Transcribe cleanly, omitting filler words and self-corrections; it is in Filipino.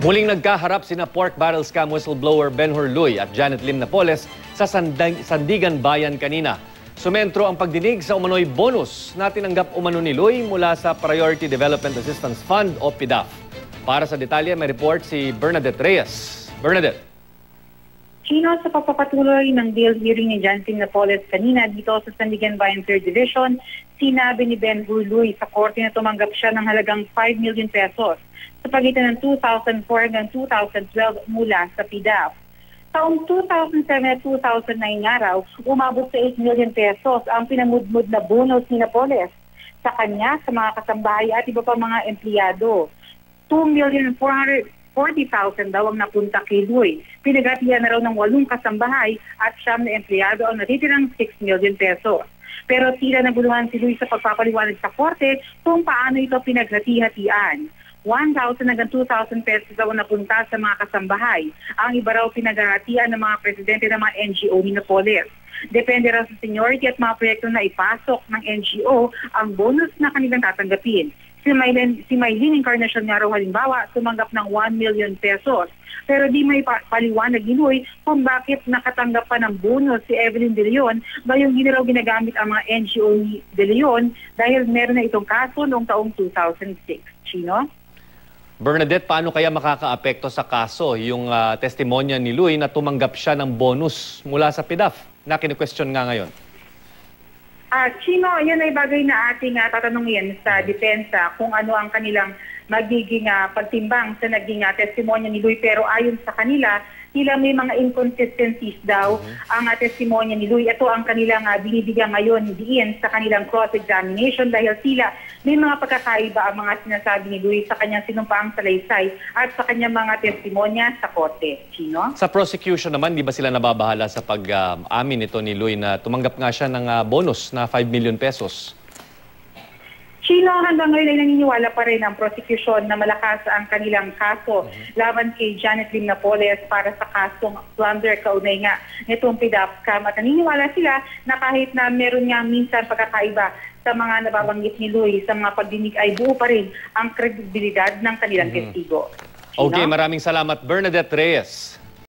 Muling nagkaharap sina pork barrel scam whistleblower Ben Hurluy at Janet Lim Napoles sa Sandigan Bayan kanina. Sumentro ang pagdinig sa umano'y bonus na tinanggap umano ni Luy mula sa Priority Development Assistance Fund o PDAF. Para sa detalye, may report si Bernadette Reyes. Bernadette. Chino, sa pagpapatuloy ng bill hearing ni Janet Lim Napoles kanina dito sa Sandigan Bayan 3rd Division, sinabi ni Ben Hurluy sa korte na tumanggap siya ng halagang 5 million pesos sa pagitan ng 2004 hanggang 2012 mula sa PDAF. Taong 2007 at 2009 nga raw, umabot sa 8 million pesos ang pinamudmud na bonus ni Napoles sa kanya, sa mga kasambahay at iba pa mga empleyado. 2,440,000 daw ang napunta kay Luy. Pinagatian na raw ng 8 kasambahay at 9 na empleyado ang natitirang 6 million pesos. Pero tila naguluhan si Luy sa pagpapaliwanag sa korte kung paano ito pinaghati-hatian. 1,000 hanggang 2,000 pesos daw napunta sa mga kasambahay. Ang iba raw pinaghahatian ng mga presidente ng mga NGO ni Napoles. Depende raw sa seniority at mga proyekto na ipasok ng NGO ang bonus na kanilang tatanggapin. Si Maylene Encarnacion nga raw halimbawa tumanggap ng 1 million pesos. Pero di may paliwanag ni Luy kung bakit nakatanggap pa ng bonus si Evelyn De Leon ba yung hindi raw ginagamit ang mga NGO ni De Leon dahil meron na itong kaso noong taong 2006. Chino? Bernadette, paano kaya makakaapekto sa kaso yung testimonya ni Luy na tumanggap siya ng bonus mula sa PDAF na kinu-question nga ngayon? Chino, yan ay bagay na ating tatanungin sa depensa kung ano ang kanilang magiging pagtimbang sa naging testimonya ni Luy. Pero ayon sa kanila, tila may mga inconsistencies daw ang testimonya ni Luy. Ito ang kanilang binibigyan ngayon diin sa kanilang cross-examination dahil tila may mga pagkakaiba ang mga sinasabi ni Luy sa kanyang sinumpaang salaysay at sa kanyang mga testimonya sa korte. Chino? Sa prosecution naman, di ba sila nababahala sa pag-amin nito ni Luy na tumanggap nga siya ng bonus na 5 million pesos? Chino, hanggang ngayon ay naniniwala pa rin ang prosecution na malakas ang kanilang kaso laban kay Janet Lim Napoles para sa kasong plunder kaunay nga nitong PDAF scam. At naniniwala sila na kahit na meron nga minsan pagkakaiba sa mga nababanggit ni Luy sa mga pagdinig ay buo pa rin ang kredibilidad ng kanilang testigo. Okay, maraming salamat Bernadette Reyes.